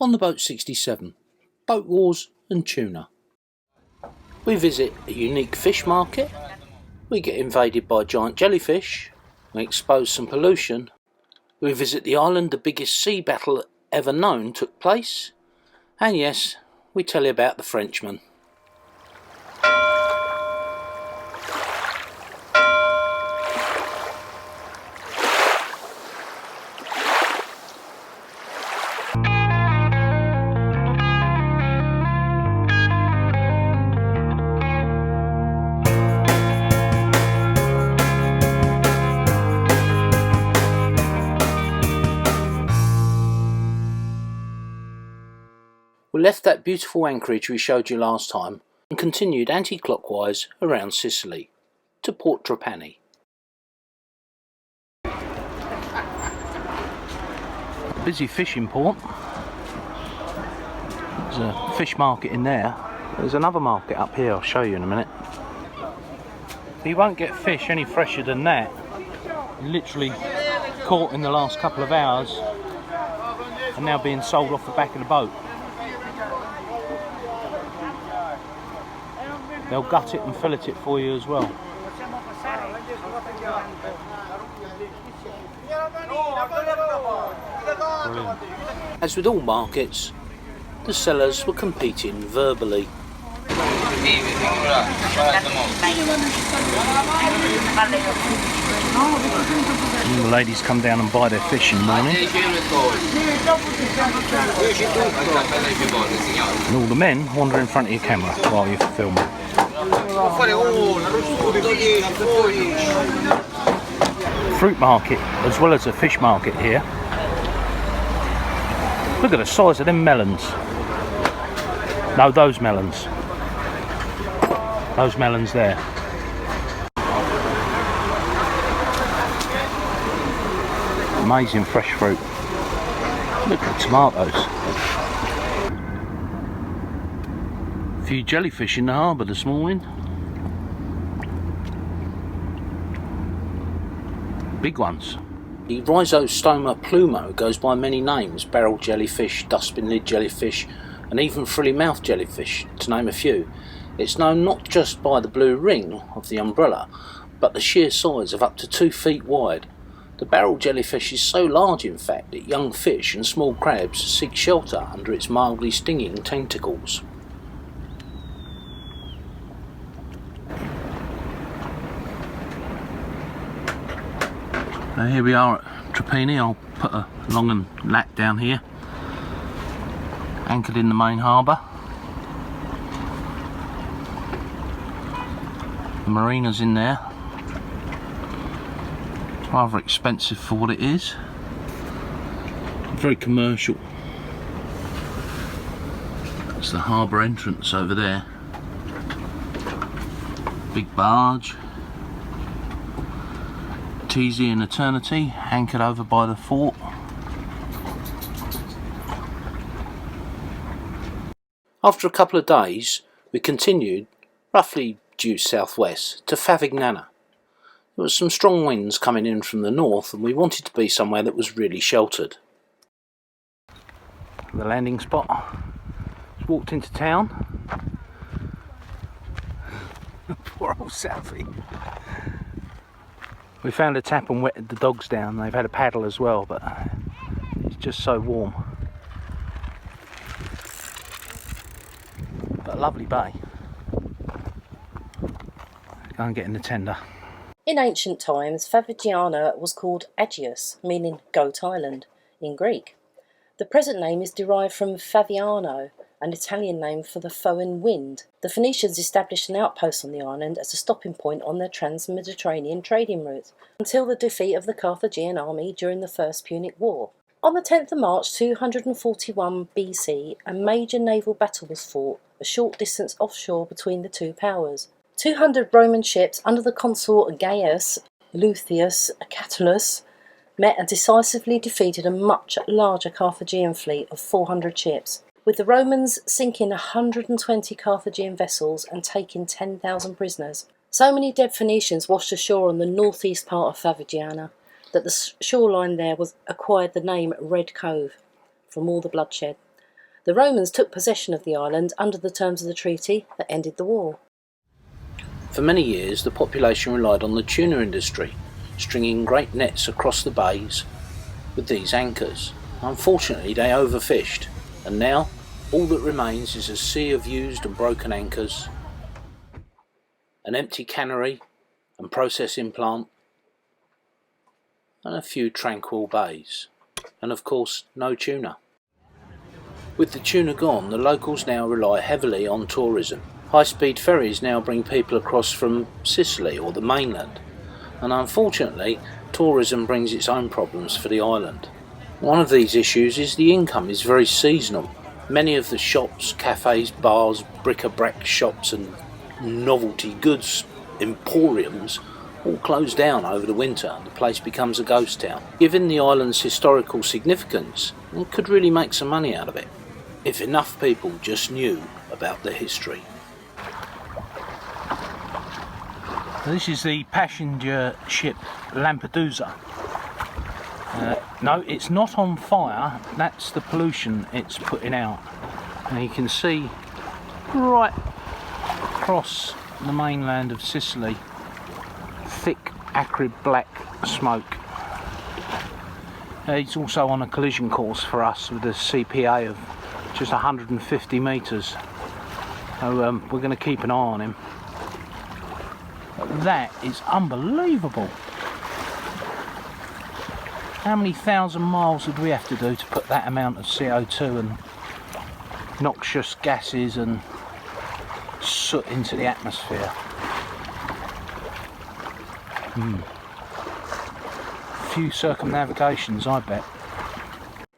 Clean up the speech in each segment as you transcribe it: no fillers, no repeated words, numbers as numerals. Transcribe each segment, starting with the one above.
on the boat 67, boat wars and tuna. We visit a unique fish market, we get invaded by giant jellyfish, we expose some pollution, we visit the island the biggest sea battle ever known took place, and yes, we tell you about the Frenchman. We left that beautiful anchorage we showed you last time and continued anti-clockwise around Sicily to Port Drapani. Busy fishing port. There's a fish market in there. There's another market up here, I'll show you in a minute. You won't get fish any fresher than that. Literally caught in the last couple of hours and now being sold off the back of the boat. They'll gut it and fillet it for you as well. Brilliant. As with all markets, the sellers were competing verbally. And the ladies come down and buy their fish in the morning. And all the men wander in front of your camera while you're filming. Fruit market as well as a fish market here. Look at the size of them melons. No, those melons. Those melons there. Amazing fresh fruit. Look at the tomatoes. A few jellyfish in the harbour this morning. Big ones. The Rhizostoma plumo goes by many names: barrel jellyfish, dustbin lid jellyfish, and even frilly mouth jellyfish, to name a few. It's known not just by the blue ring of the umbrella, but the sheer size of up to 2 feet wide. The barrel jellyfish is so large, in fact, that young fish and small crabs seek shelter under its mildly stinging tentacles. Here we are at Drapani. I'll put a long and lat down here, anchored in the main harbour. The marina's in there. It's rather expensive for what it is. Very commercial. It's the harbour entrance over there. Big barge. TZ in eternity, anchored over by the fort. After a couple of days, we continued, roughly due southwest, to Favignana. There was some strong winds coming in from the north and we wanted to be somewhere that was really sheltered. The landing spot. Just walked into town. Poor old Southie. We found a tap and wetted the dogs down. They've had a paddle as well, but it's just so warm. But a lovely bay. Go and get in the tender. In ancient times, Favignana was called Agius, meaning Goat Island, in Greek. The present name is derived from Favignano, an Italian name for the foehn wind. The Phoenicians established an outpost on the island as a stopping point on their trans-Mediterranean trading route, until the defeat of the Carthaginian army during the First Punic War. On the 10th of March 241 BC, a major naval battle was fought, a short distance offshore between the two powers. 200 Roman ships under the consul Gaius Lucius Catulus met and decisively defeated a much larger Carthaginian fleet of 400 ships, with the Romans sinking 120 Carthaginian vessels and taking 10,000 prisoners. So many dead Phoenicians washed ashore on the northeast part of Favignana that the shoreline there was acquired the name Red Cove from all the bloodshed. The Romans took possession of the island under the terms of the treaty that ended the war. For many years the population relied on the tuna industry, stringing great nets across the bays with these anchors. Unfortunately they overfished, and now all that remains is a sea of used and broken anchors, an empty cannery and processing plant, and a few tranquil bays, and of course no tuna. With the tuna gone, the locals now rely heavily on tourism. High-speed ferries now bring people across from Sicily or the mainland, and unfortunately tourism brings its own problems for the island. One of these issues is the income is very seasonal. Many of the shops, cafes, bars, bric-a-brac shops and novelty goods emporiums all close down over the winter and the place becomes a ghost town. Given the island's historical significance, it could really make some money out of it, if enough people just knew about the history. This is the passenger ship Lampedusa. No, it's not on fire, that's the pollution it's putting out. And you can see right across the mainland of Sicily, thick, acrid black smoke. He's also on a collision course for us with a CPA of just 150 metres. So we're going to keep an eye on him. But that is unbelievable. How many thousand miles would we have to do to put that amount of CO2 and noxious gases and soot into the atmosphere? Few circumnavigations, I bet.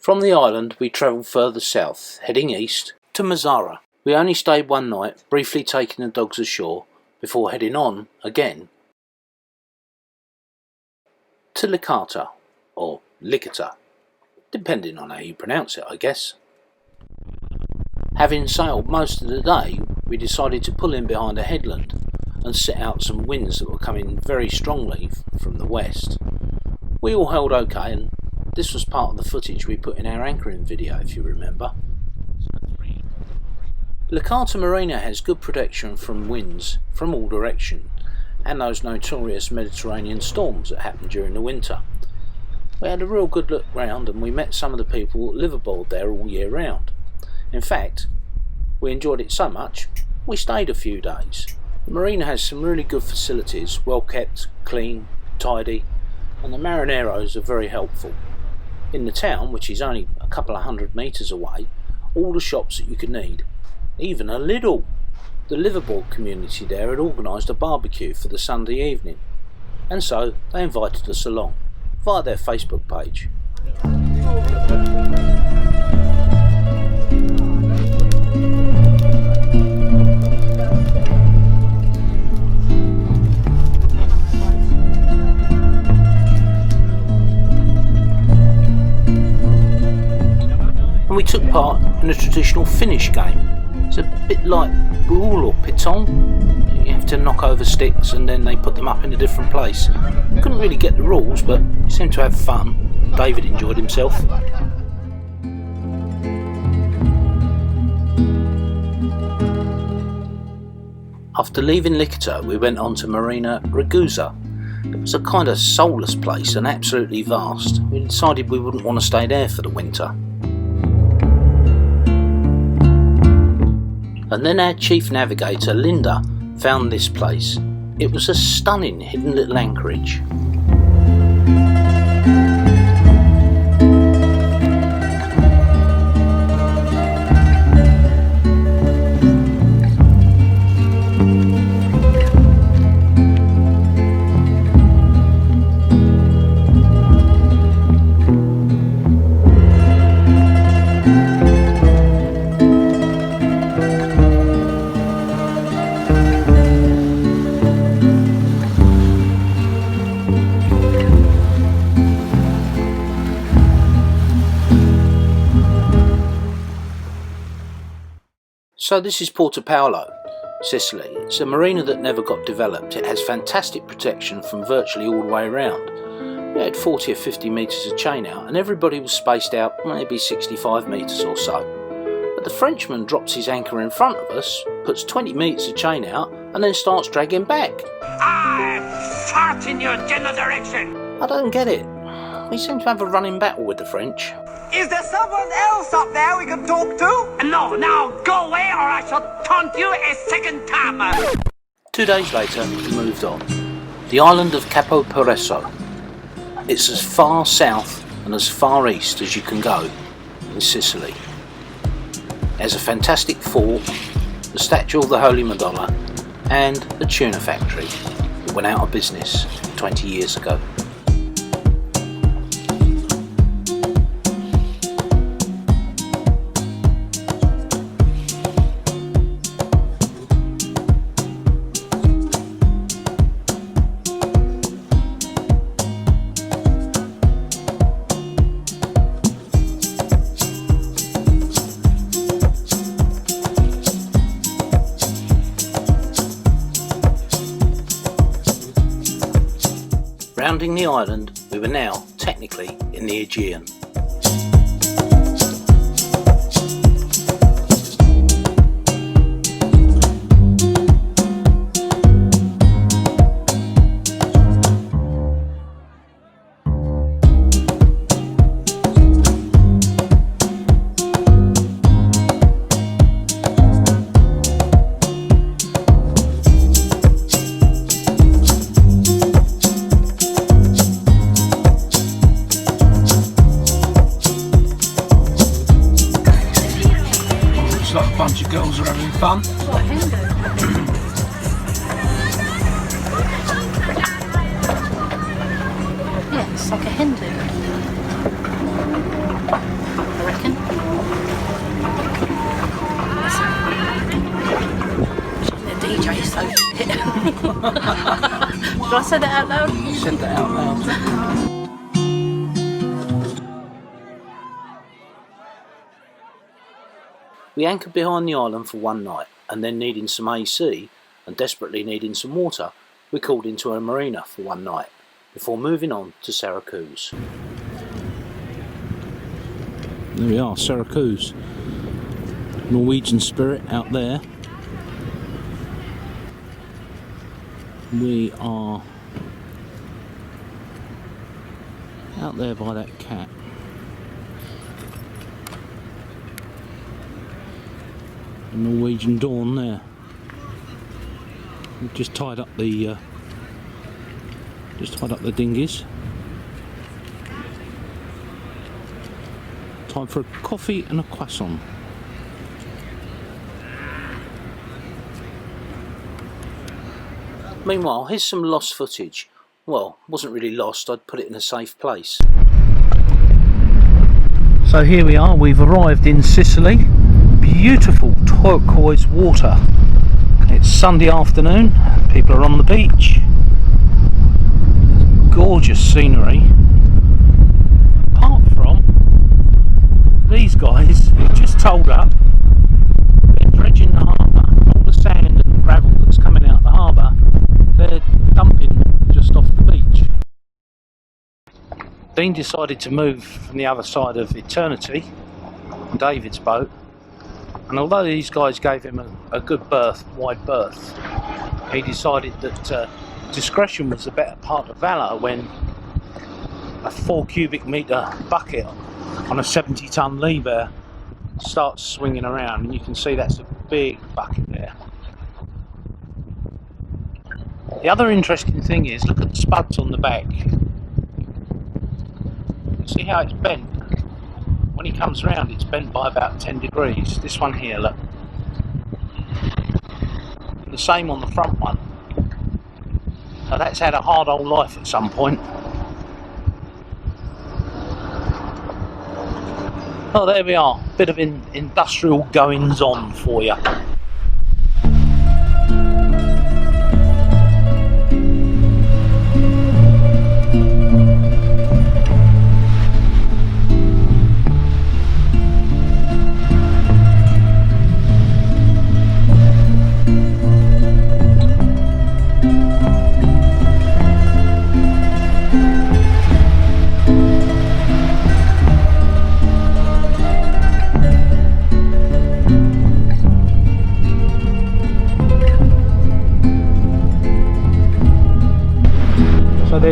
From the island we travelled further south, heading east to Mazzara. We only stayed one night, briefly taking the dogs ashore before heading on again to Licata, or Licata, depending on how you pronounce it, I guess. Having sailed most of the day, we decided to pull in behind a headland and set out some winds that were coming very strongly from the west. We all held okay, and this was part of the footage we put in our anchoring video, if you remember. Licata Marina has good protection from winds from all directions and those notorious Mediterranean storms that happen during the winter. We had a real good look round and we met some of the people that live aboard there all year round. In fact, we enjoyed it so much, we stayed a few days. The marina has some really good facilities, well kept, clean, tidy, and the marineros are very helpful. In the town, which is only a couple of 100 metres away, all the shops that you could need, even a Lidl. The liveaboard community there had organised a barbecue for the Sunday evening, and so they invited us along via their Facebook page. And we took part in a traditional Finnish game. It's a bit like Boule or Pitong. You have to knock over sticks and then they put them up in a different place. Couldn't really get the rules, but seemed to have fun. David enjoyed himself. After leaving Licata, we went on to Marina Ragusa. It was a kind of soulless place and absolutely vast. We decided we wouldn't want to stay there for the winter. And then our chief navigator, Linda, found this place. It was a stunning hidden little anchorage. So this is Porto Paolo, Sicily. It's a marina that never got developed. It has fantastic protection from virtually all the way around. We had 40 or 50 metres of chain out and everybody was spaced out maybe 65 metres or so. But the Frenchman drops his anchor in front of us, puts 20 metres of chain out, and then starts dragging back. I fart in your general direction! I don't get it. We seem to have a running battle with the French. Is there someone else up there we can talk to? No, now go away or I shall taunt you a second time. 2 days later, we moved on. The island of Capo Pereso. It's as far south and as far east as you can go in Sicily. There's a fantastic fort, the statue of the Holy Madonna, and a tuna factory that went out of business 20 years ago. Rounding the island, we were now technically in the Aegean. Like a bunch of girls are having fun. What, Hindu? Yeah, it's like a Hindu. I reckon. The DJ is so shit. Did I say that out loud? You said that out loud. We anchored behind the island for one night, and then needing some AC and desperately needing some water, we called into a marina for one night, before moving on to Syracuse. There we are, Syracuse. Norwegian Spirit out there. We are out there by that cat. Norwegian Dawn there. We've just tied up the dinghies. Time for a coffee and a croissant. Meanwhile, here's some lost footage. Well, wasn't really lost, I'd put it in a safe place. So here we are, we've arrived in Sicily. Beautiful turquoise water. It's Sunday afternoon, people are on the beach. Gorgeous scenery. Apart from these guys who just told up, they're dredging the harbour. All the sand and gravel that's coming out the harbour, they're dumping just off the beach. Dean decided to move from the other side of Eternity, David's boat, and although these guys gave him a good berth, wide berth, he decided that discretion was the better part of valour when a 4 cubic metre bucket on a 70-ton lever starts swinging around, and you can see that's a big bucket there. The other interesting thing is, look at the spuds on the back. See how it's bent? When he comes round, it's bent by about 10 degrees. This one here, look. And the same on the front one. Now that's had a hard old life at some point. Oh, there we are. Bit of industrial goings on for you.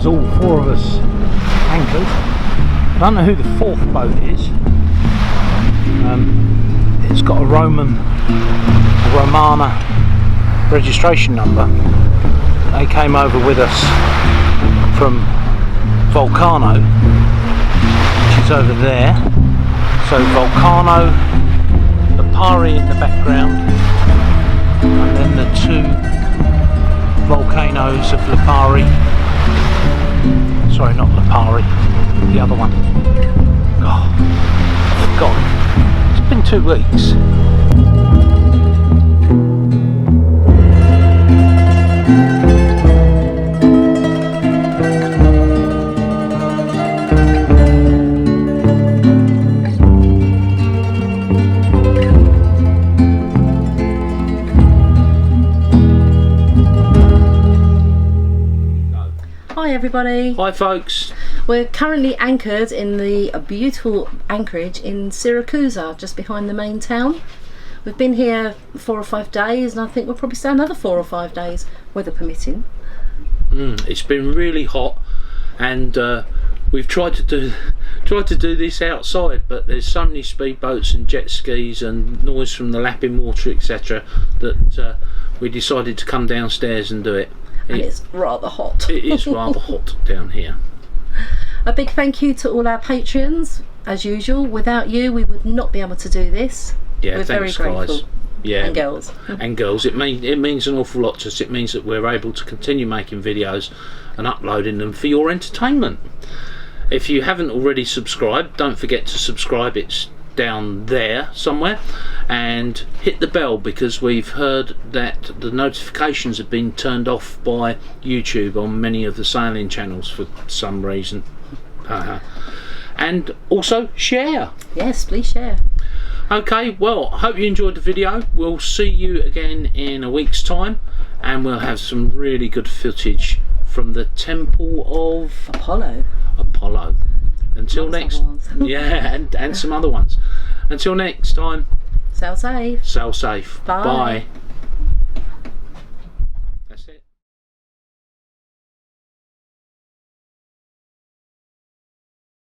there's all 4 of us anchored. I don't know who the 4th boat is. It's got a Romana registration number. They came over with us from Volcano, which is over there. So Volcano, Lipari in the background, and then the 2 volcanoes of Lipari. Sorry, not Lipari, the other one. Oh, I forgot. It's been 2 weeks. Hi everybody. Hi folks. We're currently anchored in the beautiful anchorage in Syracuse, just behind the main town. We've been here 4 or 5 days, and I think we'll probably stay another 4 or 5 days, weather permitting. It's been really hot, and we've tried to do this outside, but there's so many speedboats and jet skis and noise from the lapping water, etc., that we decided to come downstairs and do it. And it's rather hot. It is rather hot down here. A big thank you to all our patrons, as usual. Without you, we would not be able to do this. Yeah, we're thanks, very grateful. guys. Yeah, and girls. And girls. It means an awful lot to us. It means that we're able to continue making videos and uploading them for your entertainment. If you haven't already subscribed, don't forget to subscribe. It's down there somewhere, and hit the bell, because we've heard that the notifications have been turned off by YouTube on many of the sailing channels for some reason. And also share. Yes, please share. Okay, well, I hope you enjoyed the video. We'll see you again in a week's time, and we'll have some really good footage from the Temple of Apollo. Until next, yeah, and some other ones. Until next time, sail safe. sail safe. Bye. Bye.